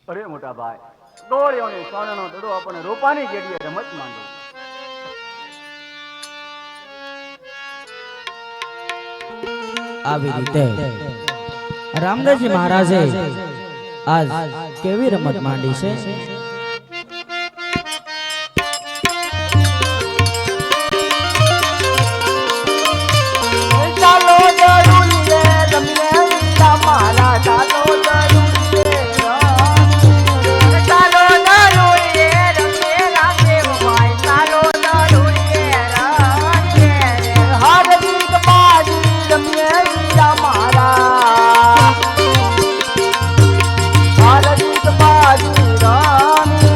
અરે મોટા ભાઈ ગોળીઓની સોનાનો દડો આપણને રૂપાની કેડીએ રમત માંડો. આવી રીતે રામદાસજી મહારાજે આજ કેવી રમત માંડી છે. ચાલો જરૂરી રમીએ મારા ચાલો જરૂરી ચાલો જરૂરી રમીએ રામદેવ ભાઈ ચાલો જરૂરી હાર્દિક બાજી રમીએ મારા હાર્દિક બાજી રામી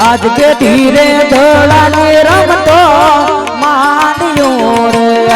आज के धीरे धोला ने रमतो मानियो रे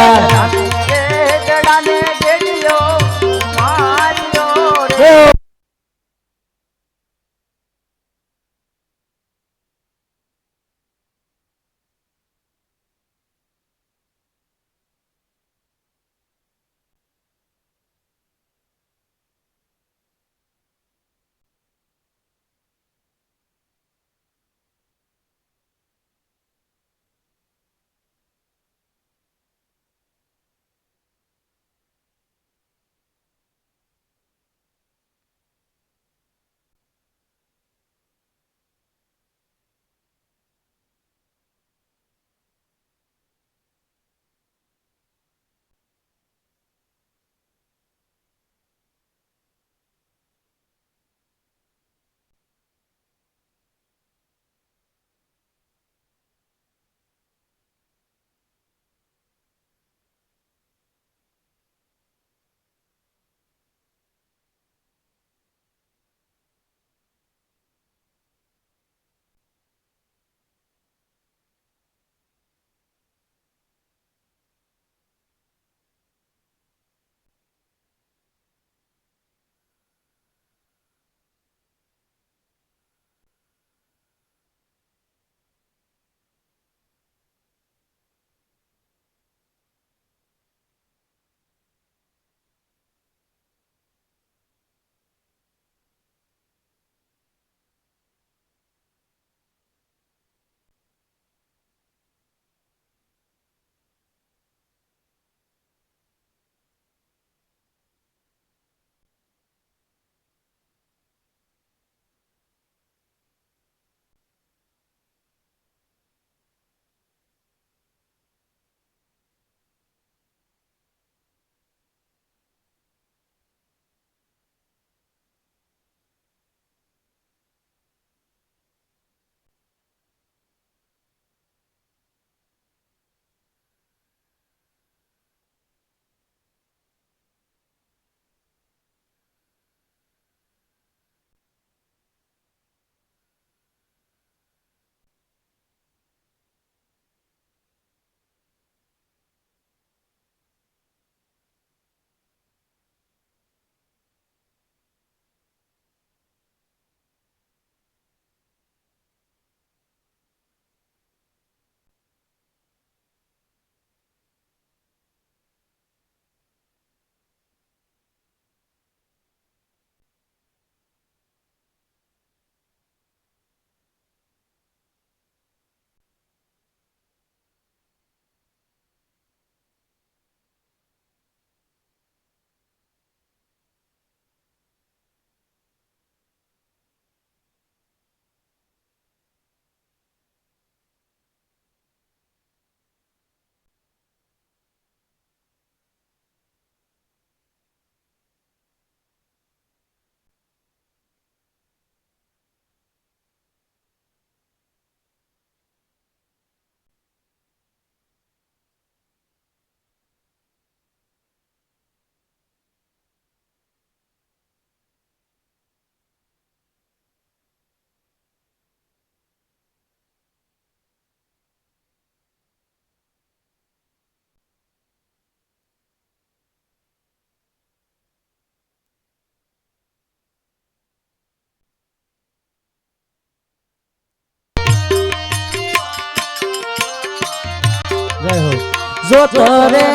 જોત રે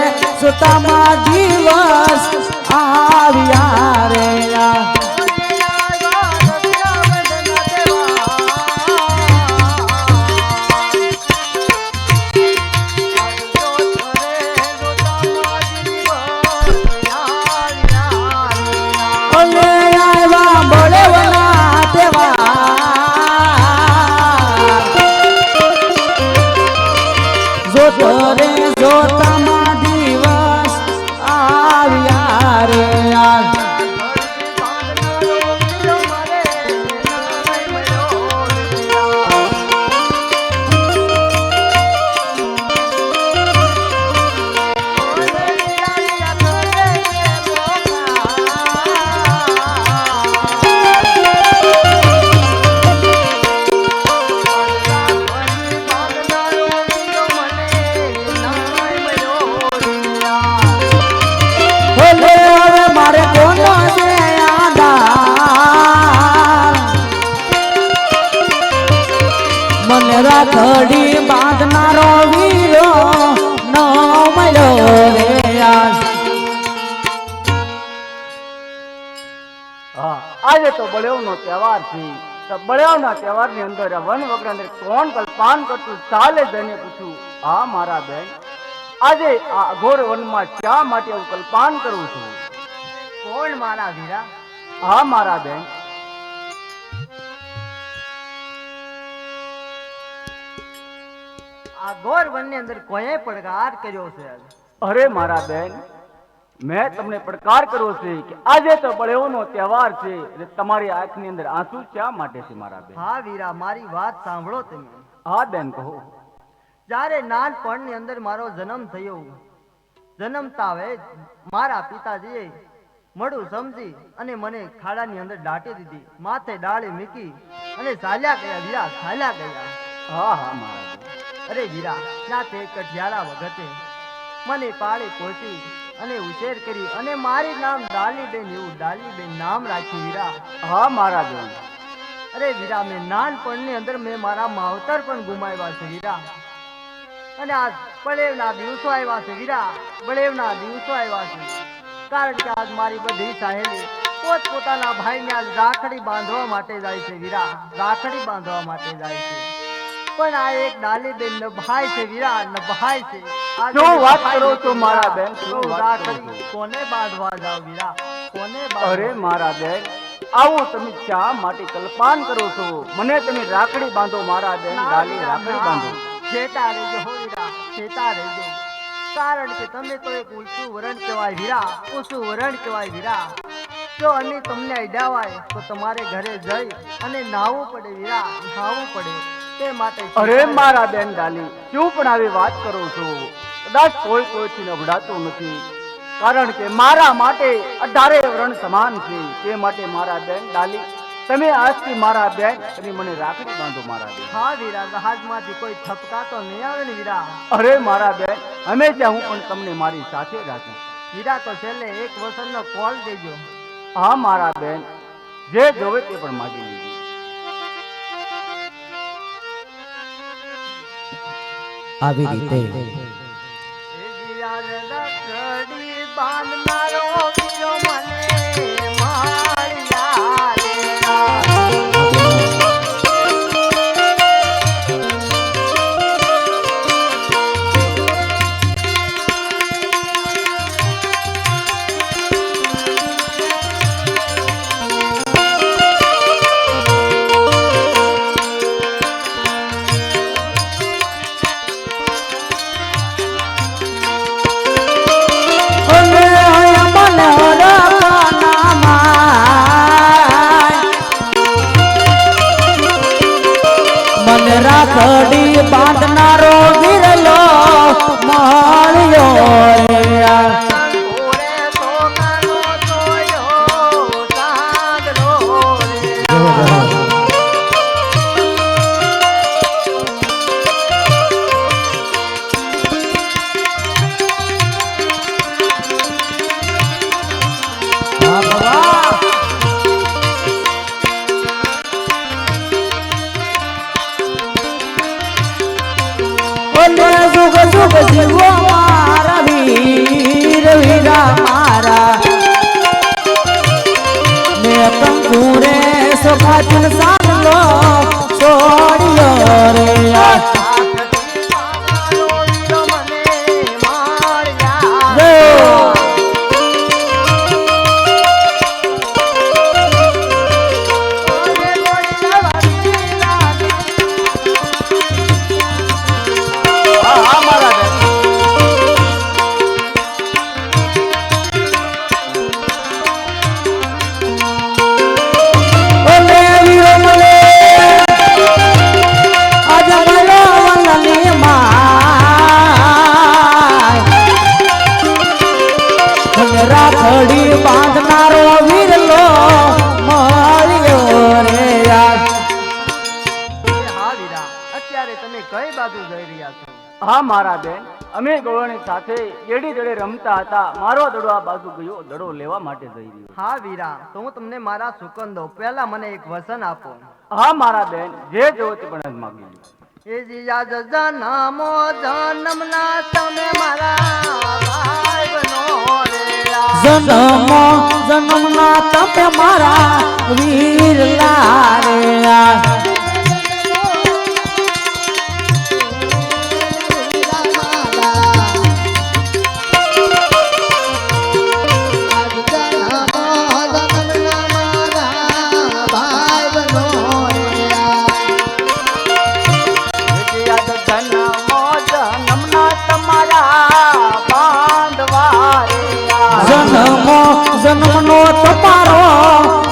સુતામાં દિવસ આવ્યા રે જોત રે જોતામાં દિવસ આવ્યા રે રાખડી બાંધનારો વીરો ન મળ્યો રે હા આજે તો બળેવનો તહેવાર છે. તો બળેવના તહેવારની અંદર આ વન વગર અંદર કોણ કલ્પાન કરતું ચાલે જઈને પૂછ્યું. હા મારા બેન, આજે આ અઘોર વનમાં શા માટે હું કલ્પાન કરું છું? કોણ મારા વીરા? હા મારા બેન, આ ઘોર વનની અંદર કોઈએ પડકાર કર્યો છે? અરે મારા બેન, મેં તમને પડકાર કર્યો છે કે આજે તો બળેવનો તહેવાર છે એટલે તમારી આંખની અંદર આંસુ શા માટે છે મારા બેન? હા વીરા, મારી વાત સાંભળો તમે. હા બેન કહો. જ્યારે નાનપણની અંદર મારો જન્મ થયો, જન્મતા હવે મારા પિતાજીએ મળું સમજી અને મને ખાડાની અંદર દાટી દીધી, માથે ડાળી મૂકી અને ચાલ્યા ગયા વીરા, ચાલ્યા ગયા. હા હા મારા બેન. અરે વીરા, ત્યાં તે કઠિયાળા વખતે મને પાળી પહોંચી અને ઉછેર કરી અને મારી નામ ડાલીબેન, એવું ડાલીબેન નામ રાખ્યું વીરા. હા મારા બેન. અરે વીરા, મેં નાનપણની અંદર મેં મારા માવતર પણ ગુમાવ્યા છે વીરા. અને આ બળેવના દિવસો આવ્યા છે વીરા, બળેવના દિવસો આવ્યા છે. કારણ કે આજ મારી બધી સહેલી પોતપોતાના ભાઈને આજ રાખડી બાંધવા માટે જાય છે વીરા, રાખડી બાંધવા માટે જાય છે. પણ આ એક ડાલીબેન નભાય છે વીરા, નભાય છે. શું વાત કરો છો મારા બેન? શું વાત કરો રાખડી છો? કોને બાંધવા જાવ વીરા, કોને અરે બાંધવા? મારા બેન, આવું તમે શા માટે કલ્પાન કરો છો? મને તમે રાખડી બાંધો મારા બેન, ડાલી રાખડી બાંધો. છેટા રહેજો હો વીરા, છેટા રહેજો. કારણ કે તમે તો એક ઊંચું વરણ કહેવાય વીરા, ઊંચું વરણ કહેવાય વીરા. જો અને તમને અડાવાય તો તમારે ઘરે જઈ અને નાહવું પડે વીરા, નાહવું પડે. તે માટે અરે મારા બેન ડાલી, શું પણ આવી વાત કરો છો? કદાચ કોઈ કોઈથી નબળાતું નથી, કારણ કે મારા માટે 18 વરણ સમાન છે. તે માટે મારા બેન ડાલી, તમે આજથી મારા બેન તમે મને રાખડી બાંધો મારા બેન. હા વીરા, જહાજમાંથી કોઈ થપકા તો નહીં આવે ને વીરા? અરે મારા બેન, હંમેશા હું પણ તમને મારી સાથે રાખીશ. વીરા, તો છેલ્લે એક વસનનો કોલ દેજો. હા મારા બેન, જે જોવે તે પણ માગી લીધી. આવી રીતે એ વીરા રાખડી બાંધનારો વીરો મને મળ્યા રે. રાખડી બાંધનારો વિરલો મળ્યો રે ઓરે સોનાનો જોયો ચાંદલો રે. પાછળ સાંભળો છોડ્યો રે યાર રાખડી બાંધનારો વીરલો મળ્યો રે યાર હા વીરા, અત્યારે તમે કઈ બાજુ જઈ રહ્યા છો? હા મારા બેન, અમે ગોળણી સાથે એડી દડે રમતા હતા. મારો દડો આ બાજુ ગયો, દડો લેવા માટે જઈ રહ્યો. હા વીરા, તો હું તમને મારા સુકન દઉં, પહેલા મને એક વચન આપો. હા મારા બેન, જે જોવો તે પણ જ માગી લો. એ જીયા જનમો જન્મના તમે મારા ભાઈ બનો રે યાર. જન્મો જન્મના તમે મારા વીરલા રે યાર જન્મો જન્મનો તમારો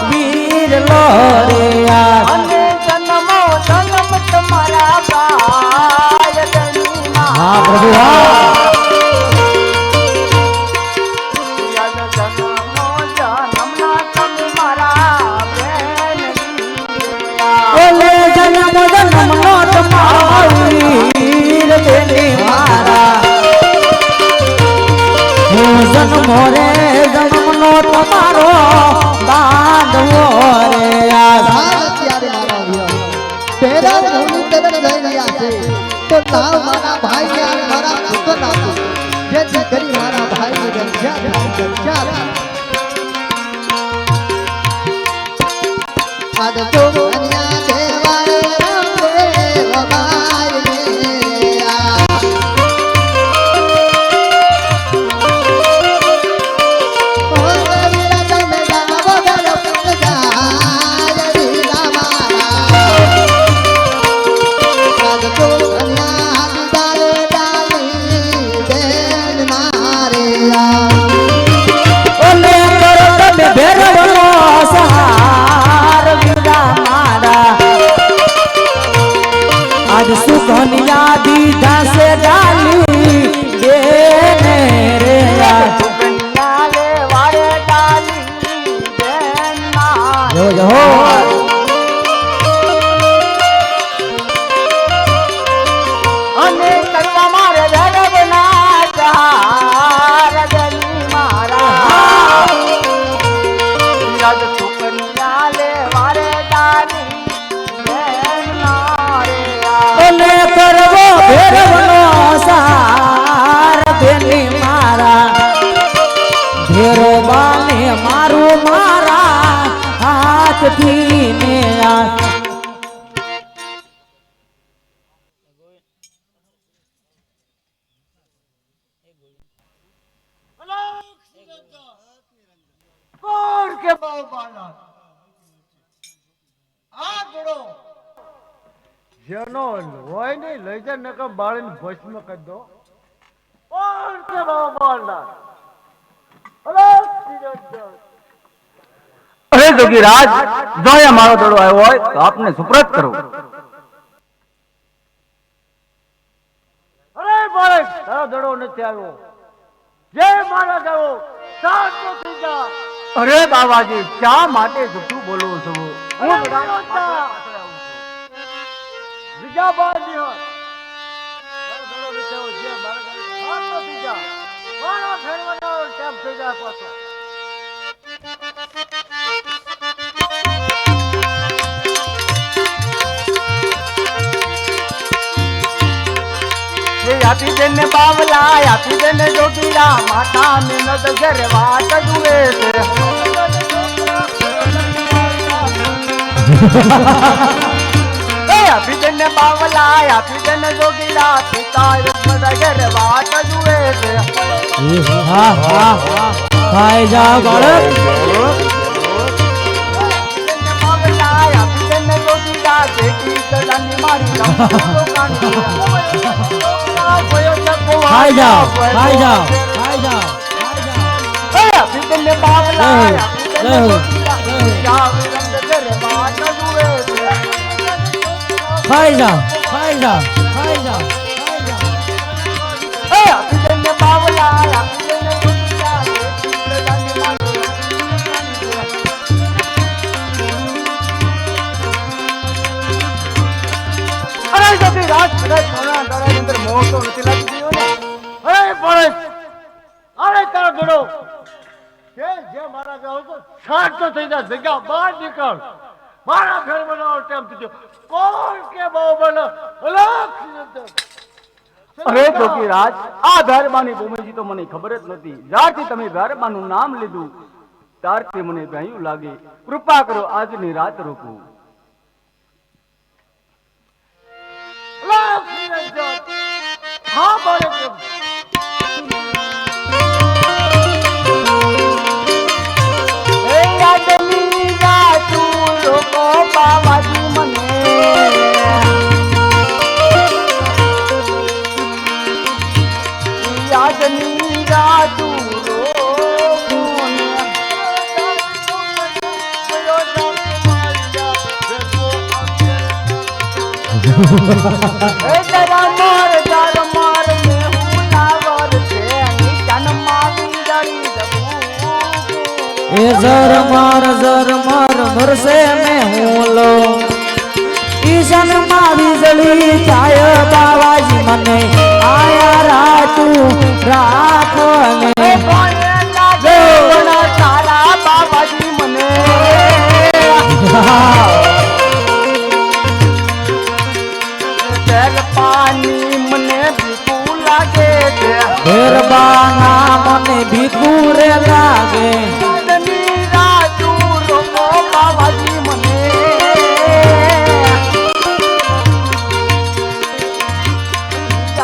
વીરલો રે યાર અને જન્મો જન્મ તમારા બાયડણીમાં. હા પ્રભુ હા જન્મો જન્મના તમે મારા બેન વીરલા. ઓલે જન્મ જન્મનો તમારો વીર બેની મારા જન્મો રે જન્મનો તમારો બાંધવો રે યાર અત્યારે મારા વીરો તેરા ભૂમિ તરફ જઈ રહ્યા છે તો લાવ મારા ભાઈ અને મારા પુત્ર આપો જેથી કરી મારા ભાઈ રક્ષા થાય આજ તો કન્યા દેવાય રંગે વગાય રે આ ઓલે કરો તમે ભેરવનો સહાર વીરા મારા આજ સુખનિયા દીધા છે ડાલી બેને રે યાર કન્યા લે વાળે ડાલી બેન મારી. જો જો અને કરવા મારે ધરવના ચાર ગલી મારા. યાદ સુકન્યા લે વારે ડાલી બેન મારે. ઓલે કરવો ભેરવનો સહાર બેની મારા ભેરો બાને મારું મારા હાથથી ને યાર કોણ કે બહુ બાળક આ ઘોડો જેનો હોય ને લઈ જા નકર બાળીને ભસ્મ કરી દો. કોણ કે બહુ બાળક? અરે જોગીરાજ, જો અહીંયા મારો દડો આવ્યો હોય તો આપને સુપ્રત કરું. અરે બાળક, તારો દડો નથી આવ્યો. જે મારા દડો સાત નથી જા. અરે બાબાજી, શા માટે જૂઠું બોલો છો? હું બીજા બાળની હોય તારો દડો નથી આવ્યો. જે મારા દડો સાત નથી જા. મારા ફેરવાનો ટાઈમ થઈ જાય પાછો. આપી દેને બાવલા, આપી દેને જોગીરા, માતા મિનત ઘરે વાત જુએ છે. અભિજન બાવલા અભિજન જોગીલા પિતા ઘર વાત જુએ છે. હા હા ખાઈ જા બાળક. બાવલા અભિજન જોગીલા જેકી સદાની મારી ખાઈ જાઓ ખાઈ જાઓ ખાઈ જાઓ. અભિજન બાવલા અભિજન જોગીલા પિતા ઘર વાત જુએ છે. ખાઈ જાઓ ખાઈ જાઓ ખાઈ જાઓ. અભિજન બાવલા અભિજન જોગીલા જેકી સદાની મારી. અરે જોગી રાજ કદાચ સોના દાડાની અંદર મોહ તો નથી લાગી ગયો ને. અરે પરેશ અરે તારો ઘડો કે જે મારા ગાવ તો શાંત તો થઈ જા જગ્યા બહાર નીકળ મારા ઘર બનાવો ટાઈમ થઈ ગયો કોણ કે બહુ બનો અલગ અરે જોગી રાજ આ ભેરબાની ભૂમિજી તો મને ખબર જ નથી. જ્યારથી તમે ભેરબાનું નામ લીધું ત્યારથી મને ભયું લાગે. કૃપા કરો આજની રાત રોકવું. હા બોલે હે આજની રાત રોકો બાવાજી મને. આજની રાત રોકો ને. હે જરા માર મે હું લાવર છે નિશાન માં વિંદરી દબું. એ જર માર મરસે મે હું લો. ઈશન માં વીજળી થાય બાવાજી મને આયા રાતું રાખો ને. હે કોને લાગે વણા તારા બાબાજી મને. તેલ પાણી મને ભીખું લાગે છે. ભેરબાના મને ભીખું રે લાગે. આજની રાત રોકો બાબાજી મને.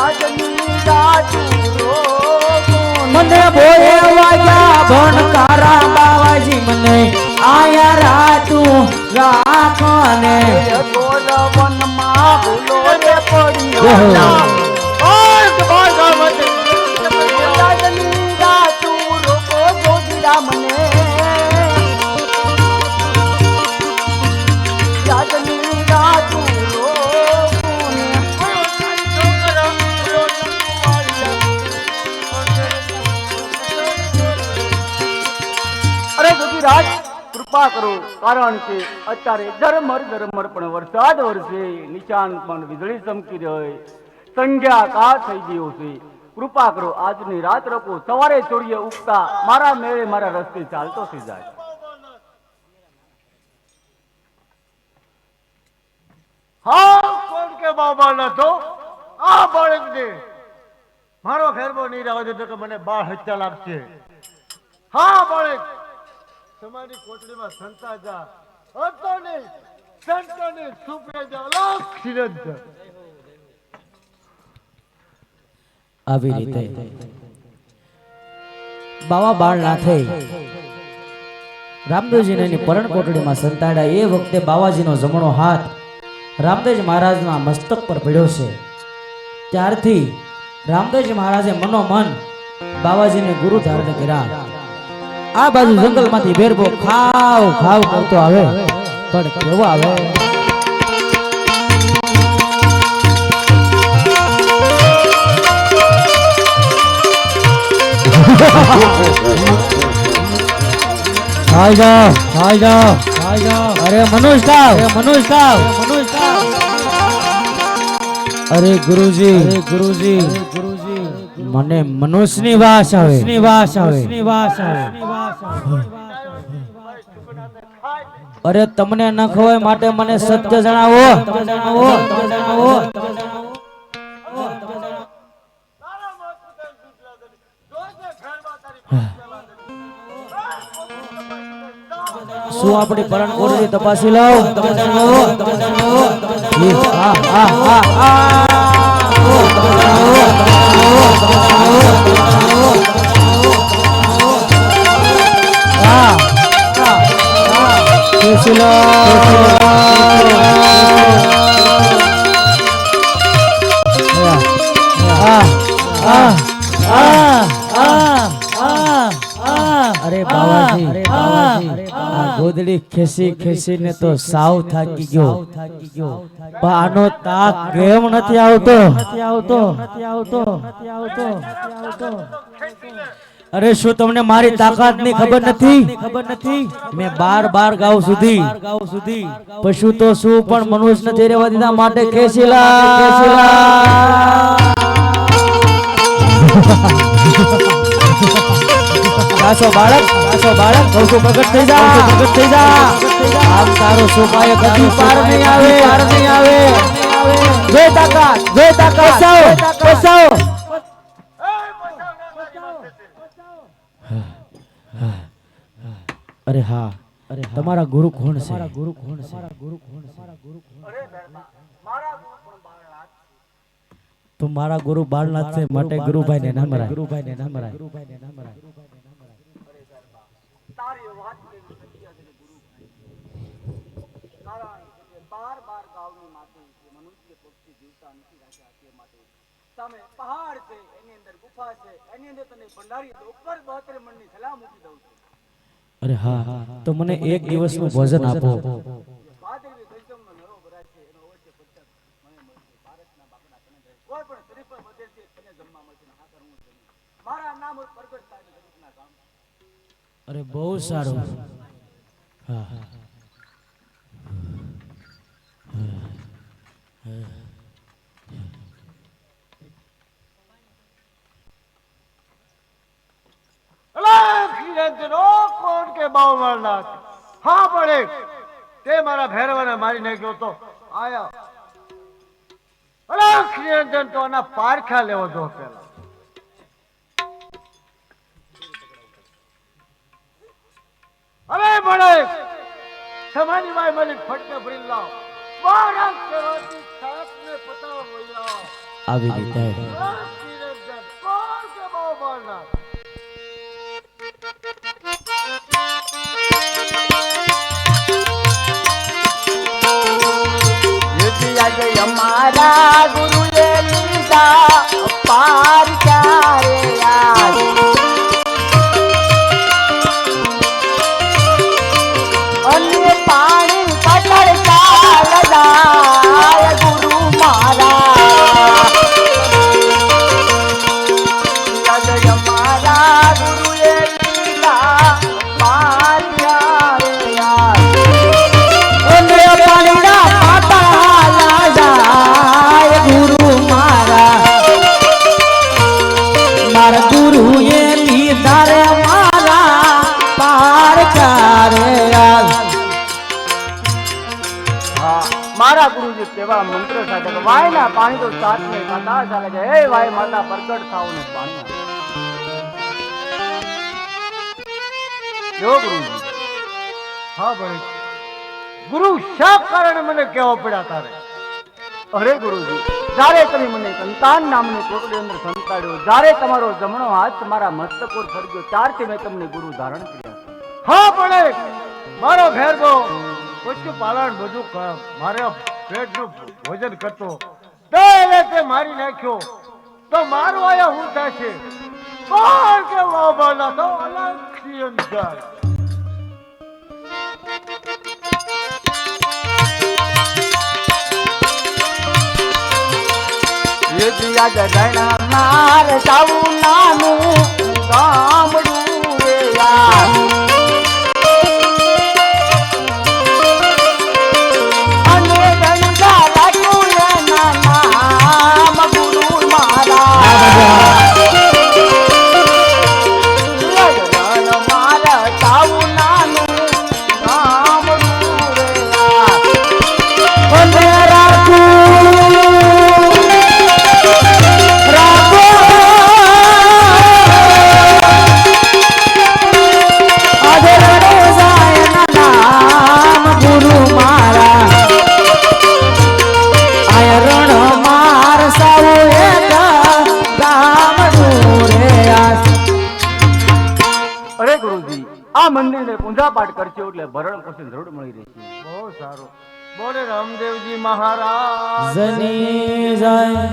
આજની રાત રોકો મને બોએ વાગ્યા ભણકારા બાવાજી મને આયા રાતું રાખો ને. ગોરવનમાં ભૂલો રે પડ્યો. આજની રાત રોકો જોગીરા મને. આજની રાત રોકો ને. અરે જોગીરાજ કૃપા કરો કારણ કે અત્યારે ઝરમર પણ વરસાદ વરસે નિશાન પણ વીજળી ચમકી રહી સંધ્યા કાળ થઈ ગયો છે. કૃપા કરો આજની રાત રખો. સવારે ચોરીએ ઉગતા મારા મેળે મારા રસ્તે ચાલતો થઈ જાય. હા કોણ કે બાબા નતો આ બાળક ને મારો ઘરબો નહીં રહેવા દેતો કે મને બાળ હત્યા લાગશે. હા બાળક તમારી કોટડીમાં સંતા જા હતો ને સંતોને સુપરે જા લાખ સિરંદ. આવી રીતે બાવા બાળનાથે રામદેવજીને એની પરણ કોટડીમાં સંતાડ્યા. એ વખતે બાવાજીનો જમણો હાથ રામદેવજી મહારાજના મસ્તક પર પડ્યો છે. ત્યારથી રામદેવજી મહારાજે મનોમન બાવાજીને ગુરુ ધારણ કર્યા. આ બાજુ જંગલમાંથી ભેરબો ખાવ ખાવ કરતો આવે પણ કેવો આવે. ખાઈ જાઓ ખાઈ જાઓ ખાઈ જાઓ. અરે મનુષ્ય અરે ગુરુજી મને મનુષ્યની વાસ આવે. અરે તમને ન ખવાય માટે મને સત્ય જણાવો. શું આપણી પરણ કોરડી તપાસી લાવ અરે બાવાજી આ ગોદડી ખેસી ખેસીને તો સાવ થાકી ગયો પણ આનો તાક કેમ નથી આવતો અરે શું તમને મારી તાકાત ની ખબર નથી મેં 12 ગાઉ સુધી પશુ તો શું પણ મનુષ્ય નથી રહેવા દીધા માટે ખેસીલા કાસો બાળક કહું છું પ્રગટ થઈ જા આમ તારો સોપાય કદી પાર નહીં આવે જે તાકાત બસાવો અરે હા તમારા ગુરુ કોણ છે તો મારા ગુરુ બાળનાથ છે માટે ગુરુભાઈ ને નામ રાખ તારી વાત કેવી સત્ય છે ગુરુ કારણ કે 12 ગાવની માથે જે મનુષ્ય પક્ષી જીવતા નથી રાખ્યા તે માટે સામે પહાડ છે એની અંદર ગુફા છે એની અંદર તને ભંડારી ઉપર 72 મણની સલાહ મૂકી દઉં છું અરે હા તો મને એક દિવસનું ભોજન આપો ભાદરવી દશમનો નરો ભરાય છે એનો અવશ્ય પત્તર મને મળશે ભારતના બાકડા તને દે કોઈ પણ ત્રિપલ વધેથી તને જમવા મળશે હા કરું હું મારા નામ પ્રગટ થાય જગતના કામ અરે બહુ સારું હા કોણ કે બાવ મારનાથ હા પડે તે મારા ભેરવાને મારી નાખ્યો તો આયા અરે શ્રીરંજન તો આના પારખા લેવો જો પેલા અરે પડે સમાની માય મલિક ફટકે ભરી લાવ મારા કરોતી સાતને પતાવ વૈયા આવી રીતે શ્રીરંજન કોણ કે બાવ મારનાથ અમારા ગુરુએ લીધા પાર ક્યારે યાર અને પાણી પકડતા લગાય ગુરુ મારા અમારા ગુરુએ લીધા પાર ક્યારે યાર અને પાણીના મારા ગુરુએ લીધા રે મારા પાર ક્યારે મારા ગુરુજી કેવા મંત્ર સાથે વાયના પાણી તો સાતને માતા ચાલે છે હે વાય માતા પ્રગટ થાવ ને પાણી જો ગુરુજી હા ભાઈ ગુરુ શા કારણે મને કહેવો પડ્યા તારે અરે ગુરુજી જ્યારે તમે મને સંતાન નામની કોટડી અંદર સંતાડ્યો જ્યારે તમારો જમણો હાથ મારા મસ્તક પર ફરગ્યો ત્યારથી મેં તમને ગુરુ ધારણ કર્યા હા પડે મારો ભેરબો પશુ પાલન બધું મારે પેટનું ભોજન કરતો તે તે મારી નાખ્યો તો મારું આયા હું થશે કોણ કે વાબાના તો અલક્ષી અંતર માર જાવું નાનું ગામડું રે યાર અને ગંગા રાખું એના નામ ગુરુ મારા માર જાવું નાનું ગામડું રે યાર અને રાખું આ મંદિરને પૂજા પાઠ કરશો એટલે ભરણ પોષણ જરૂર મળી રહેશે. બહુ સારું. બોલે રામદેવજી મહારાજ જની જાય.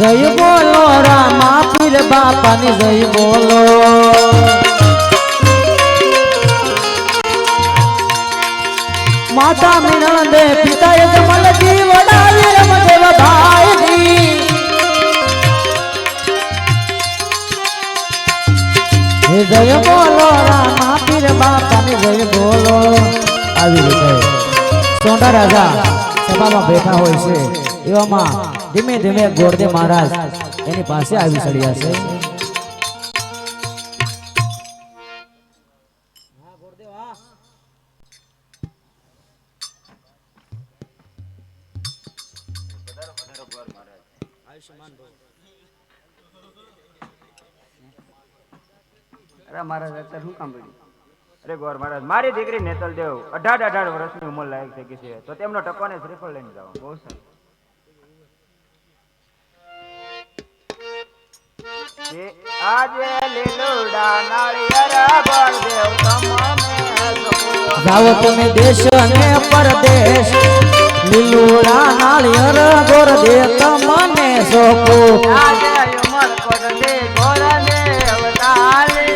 જય બોલો રામા પીર બાપાની જય બોલો. માતા મિનળ દે પિતા યજમલજી વડાવી રમદેવ ભાઈજી. હે જય બોલો રામા પીર બાપાની જય બોલો. આવી રીતે સોંડા રાજા સભામાં બેઠા હોય છે એવામાં ધીમે ધીમે ગોરદેવ મહારાજ એની પાસે આવી ચડ્યા છે. અરે મહારાજ અત્યારે શું કામ પડ્યું? અરે ગોર મહારાજ, મારી દીકરી નેતલ દેવ 18 વર્ષની ઉંમર લાયક થઈ ગઈ છે, તો તેમનો ટકોને શ્રીફળ લઈને જાઓ. બહુ સારું. કે આજે લીલુડા નાળિયેર ગોરદેવ તમને જાઓ તમે દેશ અને પરદેશ, લીલુડા નાળિયેર ગોરદેવ તમને સોંપો. આજે ઉમર કોડને ગોરને અવતારી.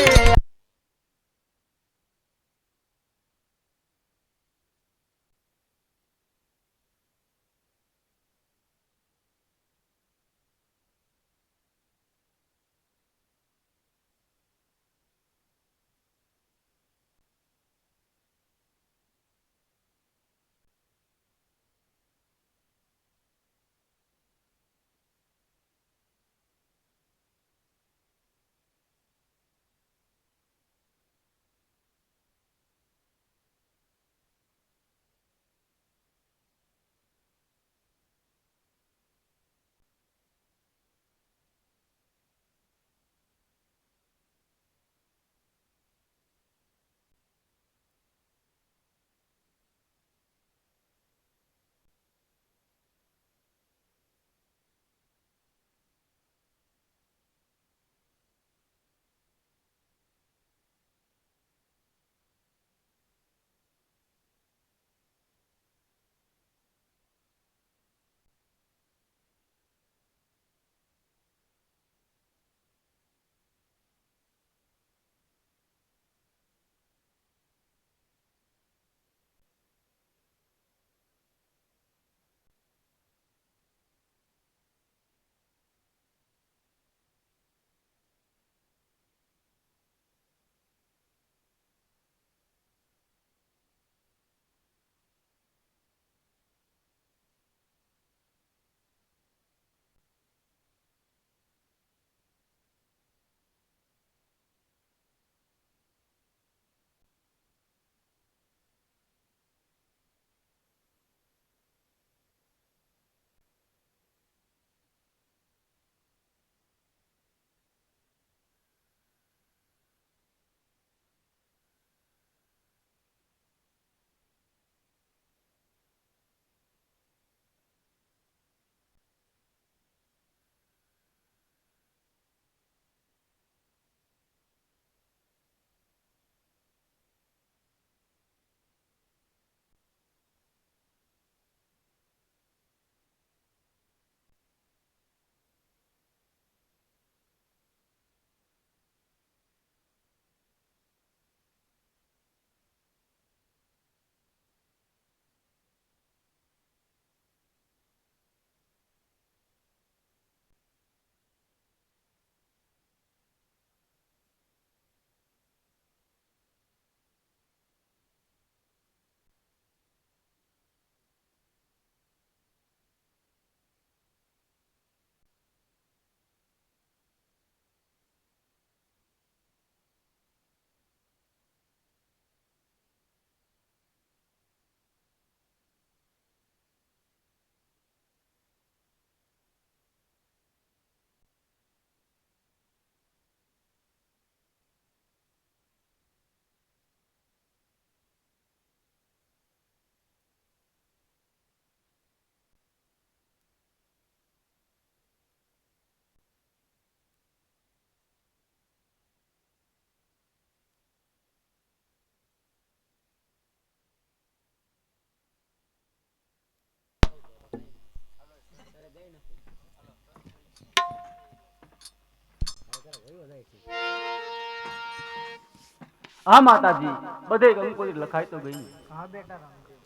હા માતાજી, બધે કંકોત્રી લખાઈ તો ગઈ ને. હા બેટા રામદેવ,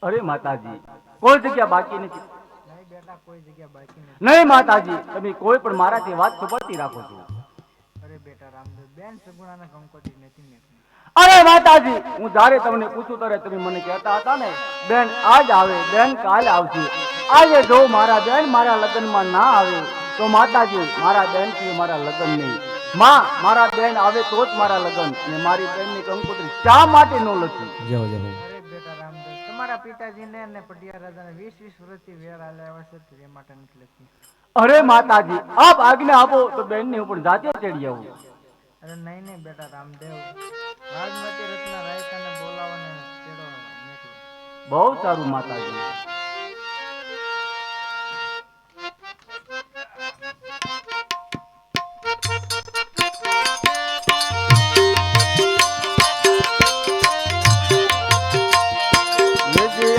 અરે માતાજી, કોઈ જગ્યા બાકી નથી. નહીં બેટા કોઈ જગ્યા બાકી નથી. નહીં માતાજી, તમે કોઈ પણ મારાથી વાત છુપાતી રાખો છો. અરે બેટા રામદેવ, બેન સગુણાના કંકોત્રી નથી મેકની. અરે માતાજી, હું જ્યારે તમને પૂછું ત્યારે તમે મને કહેતા હતા ને, બેન આજ આવે, બેન કાલ આવશે. આજે જો મારા બેન મારા લગ્નમાં ના આવે તો માતાજી મારા બેન થી મારા લગ્ન નહીં. માં, મારા બેન આવે તો જ મારા લગ્ન. અને મારી બેનની કંકોત્રી શા માટે ન લખી? જય જય હો. અરે બેટા રામદેવ, તમારા પિતાજીને અને પટિયા રાજાને 20 વર્ષથી વેર આલ્યા હશે તો એ માટે નથી લખી. અરે માતાજી, આપ આજ્ઞા આપો તો બેન ની ઉપર જાતે ચડી આવું. અરે નહીં નહીં બેટા રામદેવ, રાજમતી રત્ના રાયકાને બોલાવવાને તેડો મેકલો. બહુ સારું માતાજી.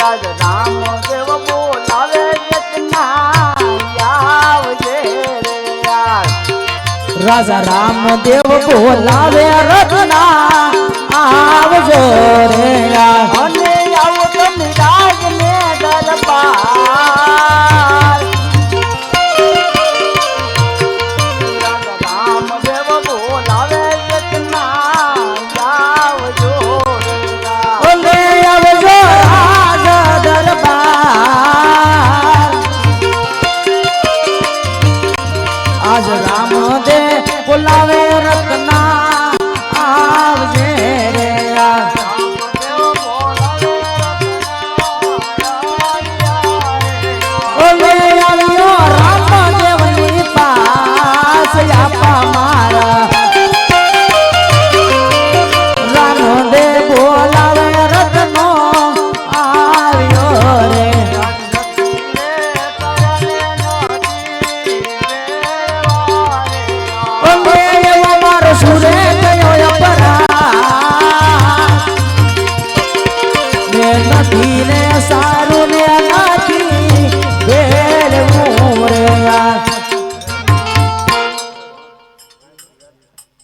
આજ રામદેવ બોલાવે રત્ના આવજે રે યાર. રાજા રામદેવ બોલાવે રત્ના આવજો રે યાર. અને આવો તમે રાજ ને દરબાર. રાજા રામદેવ બોલાવે રત્ના આવજો રે યાર. ઓલે આવજો રાજ દરબાર. આજ રામદેવ બોલાવે રત્ના આવજે રે યાર. ઓલે આવ્યો રામદેવની પાસ આપા મારા. રામદેવ બોલાવે રત્નો આવ્યો રે. ઓલે એવો મારો સુરે ગયો અપરાધ. ને નથી ને સારું ને નથી ભેળવું રે યાર.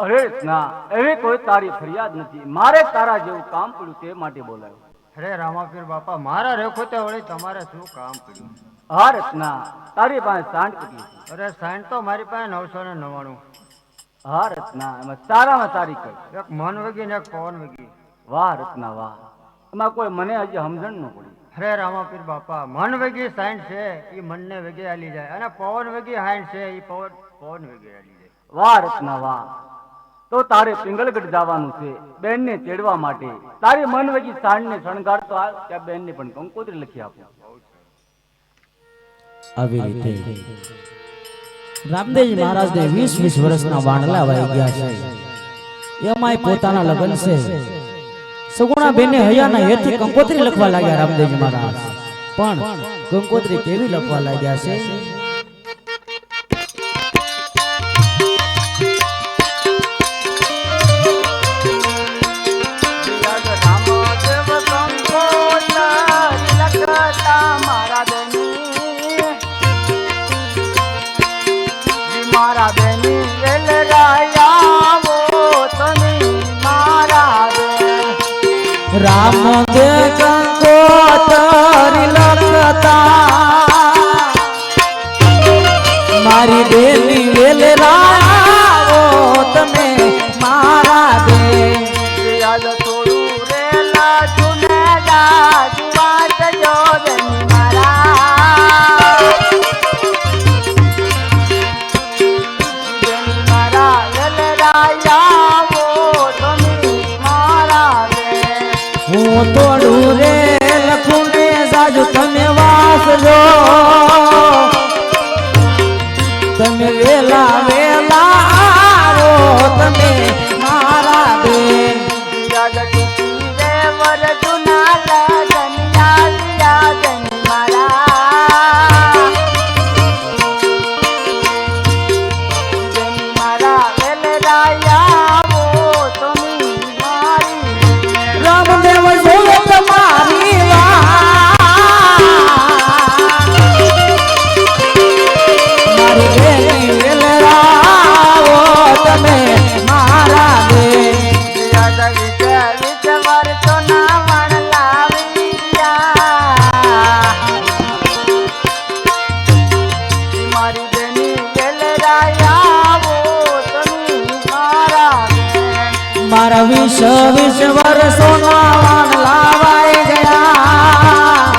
અરે ના, એવી કોઈ તારી ફરિયાદ નથી. મારે તારા જેવું કામ પડ્યું તે માટે બોલાવ્યો. અરે રામાપીર બાપા, મારા રેખોતે વળી તમારે શું કામ પડ્યું? હા રત્ના, તારી પાસે સાંડ કેટલી છે? અરે સાઈન તો મારી પાસે 999. હા રત્ના, એમાં સારામાં સારી કઈ? એક મન વગી ને એક પવન વગી. વાહ રત્ના વાહ, એમાં કોઈ મને હજી સમજણ ન પડી. અરે રામાપીર બાપા, મન વેગી સાઈન છે એ મનને વેગે હાલી જાય, અને પવન વેગી હાઈન છે એ પવન વેગે હાલી જાય. વાહ રત્ના વાહ, તો તારે પિંગલગઢ જવાનું છે બેનને તેડવા માટે. તારી મન વગી સાંડને શણગારતો આવ, ત્યાં બેનને પણ કંકોત્રી લખી આપો. આવી રીતે રામદેવજી મહારાજને 20 વર્ષના વાંડલા વાઈ ગયા છે. એમાંય પોતાના લગ્ન છે. સગુણા બેને હૈયાના હેઠી કંકોત્રી લખવા લાગ્યા રામદેવજી મહારાજ. પણ કંકોત્રી કેવી લખવા લાગ્યા છે? રામદેવ કંકોત્રી લખતા મારા બેની, મારા બેની વેલરાયાવો તમે મારા બેન. રામદેવ કંકોત્રી લખતા મારી બેની વેલરાવો તમે મારા બેન. યાદ થોડું રેલા જુનેલા જુવાત જો બેન મારા. બેન મારા વેલરાયાવો તમે મારા બેન. હું તોડું રે લખું ને જાજુ તમે વાસજો. તમે વેલા વેલા આવો તમે મારા બેન. યાદ ટૂંકી રે વર જુના લગન યાદ યાદ મારા. બેન મારા વેલરાયાવો તમે મારી બેન. રામદેવ જોવે તમારી વાત. મારા 20 વર્ષોના વાન લાવાઈ ગયા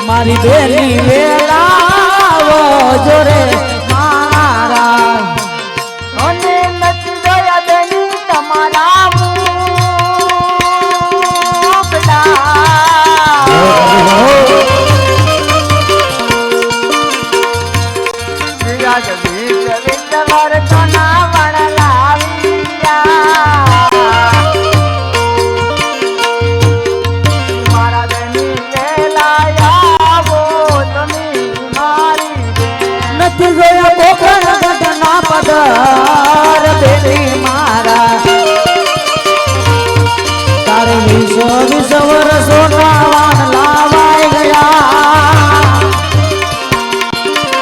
મારી બેની વેલાવો જોરે મારા અને નથી જોયા બેની તમારા નથી જોયા કોકણ ગઢના પદર બેની મારા તારે 20 વર્ષોના વાન લાવાઈ ગયા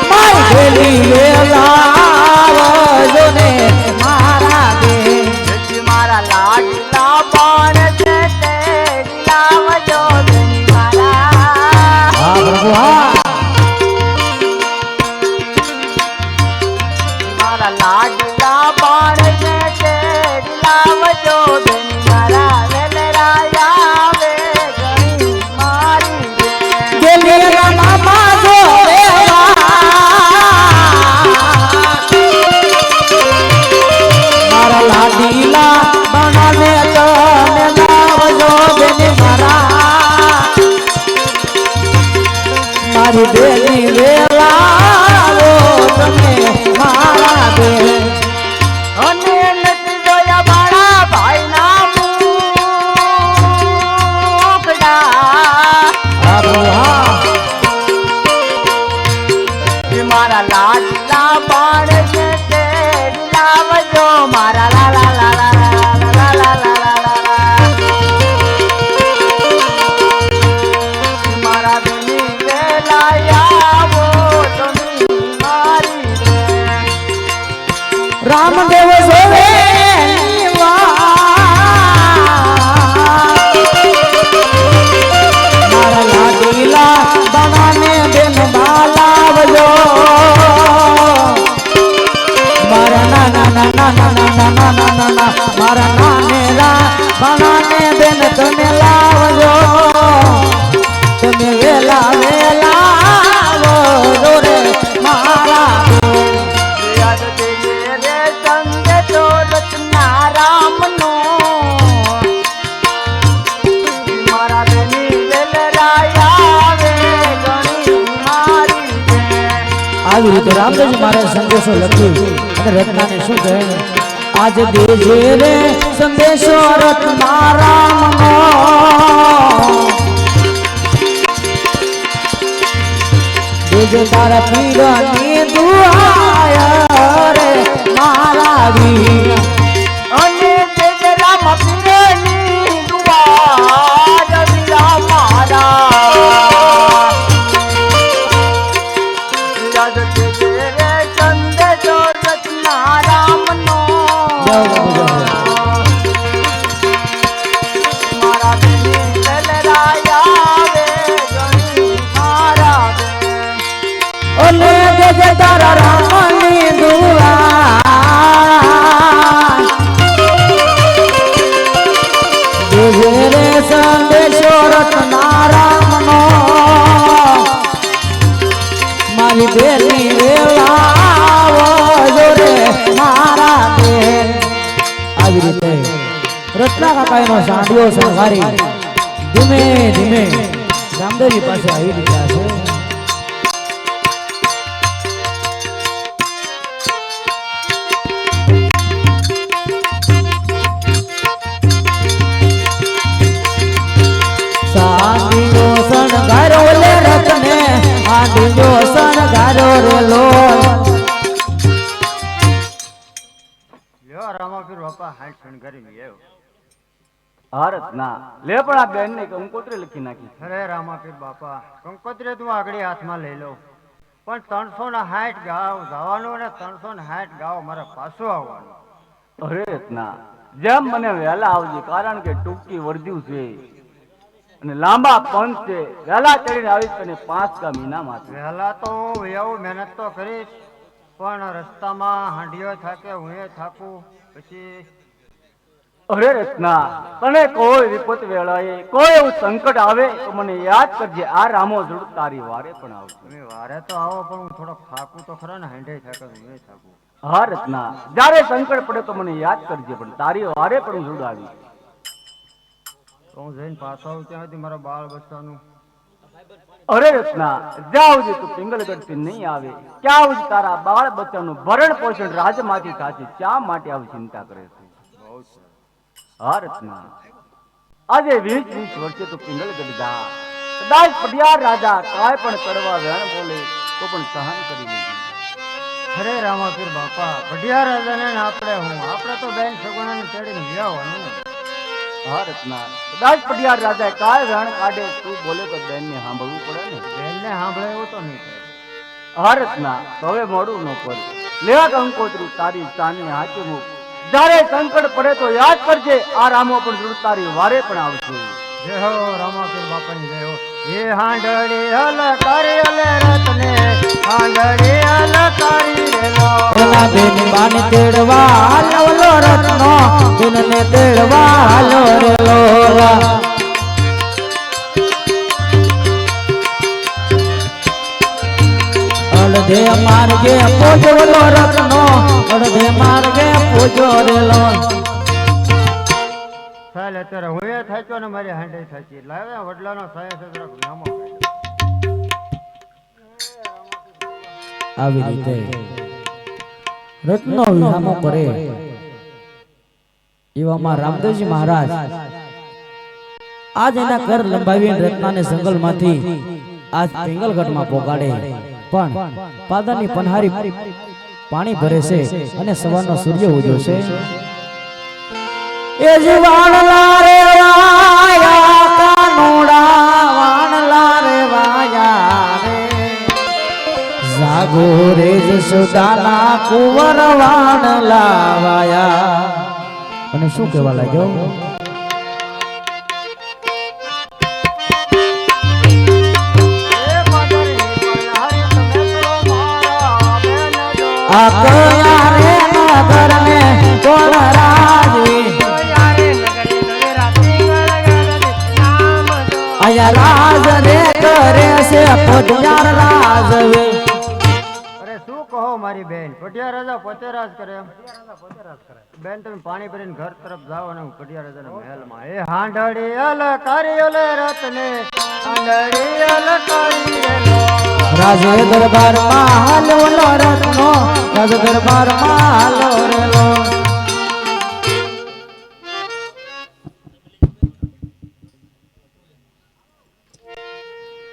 મારી બેની વેલાવો ને મારા બે મારા લાડલા પણ છે તે લાવજો બેની મારા હા પ્રભુ હા મારા લાડલા પણ છે તે લાવજો બેની મારા વેલરાયા વે ગણી મારી ગેલેરા મામા જોરેવા મારા લાડીલા બનાને તને લાવજો બેને મારા મારી બેની વેલાવો તમે મારા બે અને નથી જોયા મારા ભાઈના મુખડા મારા લાડલા પણ છે તે લાવજો મારા લા લા લા લા લા લા લા લા મારા બેની વેલાયાવો તમે મારી રામદેવ સોવે મારા લાડીલા બનાને બેન લાવજો મારા નાના નાના નાના નાના નાના મારા નાનેરા બનાને બેન તમે લાવજો તમે વેલા વેલા રે મારા યાદ દેજે રે સંગે તો રચના રામનો મારા બેની વેલરાયા વે ગણી મારી આવી રીતે રામદેવજી મારે સંદેશો લખ્યો અને રત્નાને શું કહે આજ દેજે રે સંદેશો રત્ના રામનો દેજે તારા પીરની દુઆય રે મારા વીર અને દેજે રામ પીરની દુઆ જવીરા મારા યાદ દેજે રે સંદેશો રચના રામનો મારા બેની વેલરાયા વે ગણી મારા બે ઓલે દેજે તારા રામની દુઆ દેજે રે સંદેશો રત્ના રામનો મારી બેની વેલાવો જોરે મારા બે આવી રીતે રત્ના કાકાનો સાંડિયો સંભારી ધીમે ધીમે રામદેવજી પાસે આવી રહ્યા છે સાંડિયો શણગારો લે રતને આંડિયો શણગારો રે લો લ્યો રામાપીર બાપા હાથ શણગારી આવ્યો. ભારત ના લે પણ આ બેન ને કંકોત્રી લખી નાખી છે. અરે રામાપીર બાપા કંકોત્રી તું આગળ હાથમાં લઈ લો પણ 360 ગાવ જવાનું ને 360 ગાવ મારે પાછું આવવાનું. અરે રત્ના જેમ મને વહેલા આવજે કારણ કે ટૂંકી વર્ધ્યું છે અને લાંબા પંથ છે વહેલા ચડીને આવીશ અને 5 કા મહિનામાં છે. વહેલા તો હું એવું મહેનત તો કરીશ પણ રસ્તામાં હાંડિયો થાકે હું થાકું પછી અરે રત્ના, તને કોઈ વિપત વેળાએ કોઈ એવું સંકટ આવે તો મને યાદ કરજે. આ રામો જરૂર તારી વારે પણ આવશે. તમે વારે તો આવો પણ હું થોડોક થાકું તો ખરા ને, હાંડે થાકે હું નહીં થાકું. હા રત્ના, જ્યારે સંકટ પડે તો મને યાદ કરજે, પણ તારી વારે પણ હું જરૂર આવીશ. તો હું જઈને પાછો આવું ત્યાં સુધી મારા બાળ બચ્ચાનું. અરે રત્ના, જ્યાં સુધી તું પિંગલગઢથી નહીં આવે ત્યાં સુધી તારા બાળ બચ્ચાનું ભરણ પોષણ રાજમાંથી થશે. શા માટે આવી ચિંતા કરે છે? હા રત્ના, આજે 20 વર્ષે તું પિંગલગઢ જા. કદાચ પડિયાર રાજા કાંઈ પણ કરવા વેણ બોલે તો પણ સહન કરી લેજે. અરે રામાપીર બાપા, ભડિયા રાજાને ને આપણે તો બેન સગુણાને તેડીને વ્યાવવાનું ને. હા રત્ના, કદાચ પડિયાર રાજા કાંઈ વેણ કાઢે તું બોલે તો બેનને સાંભળવું પડે ને. બેનને સાંભળે એવું તો નહીં થાય. હા રત્ના, તો હવે મોડું ન કર. લેવા કંકોત્રી તારી ચાની હાચી મૂક. જ્યારે સંકટ પડે તો યાદ કરજે, આ રામો પણ જરૂર તારી વારે પણ આવશે. જય હો રામાપીર બાપાની જય હો. એ હાંડળી હલ કરી અલે રતને, હાંડળી હલ કરી રેલો. એના બેન બાને તેડવા હાલો રત્નો, બેનને તેડવા હાલો રે લોલા. અડધે માર્ગે પૂજવલો રત્નો, અડધે માર્ગે પૂજો રેલો. ચાલ અત્યારે હું એ થાક્યો ને મારી હાંડે થાકી. લાવે વડલાનો સાયા છે જરાક નામો કાઢ્યો. આવી રીતે રત્નો વિહામો કરે એવામાં રામદેવજી મહારાજ આજ એના કર લંબાવીને રત્નાને જંગલમાંથી આજ પિંગલગઢમાં પોગાડે. પણ પાદાની પનહારી પાણી ભરે છે અને સવારનો સૂર્ય ઉગ્યો છે. એ જ વાણલા રે વાયા કાનુડા, વાણલા રે વાયા રે, જાગો રે જસોદાના કુંવર વાણલા વાયા. અને શું કહેવા લાગ્યો? આ કયા રે નગર ને કોણ રાજવી, આયા રાજ રે કરે છે પટિયાર રાજવી. અરે શું કહો મારી બેન, પટિયા રાજા પોતે રાજ કરે એમ. બેન તમે પાણી ભરીને ઘર તરફ જાઓ અને હું પટિયા રાજાના મહેલમાં. એ હાંડળી અલ કરી ઓલે રતને, હાંડળી અલ કરી રેલો. રાજે દરબારમાં હાલો રત્નો, રાજ દરબારમાં હાલો રેલો.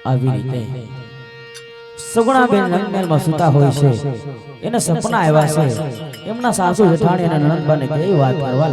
આવી રીતે સગુણાબેન લંગમેલમાં સૂતા હોય છે. એને સપના આવ્યા છે. એમના સાસુ જેઠાણી અને નણંદબાને કેવી વાત કરવા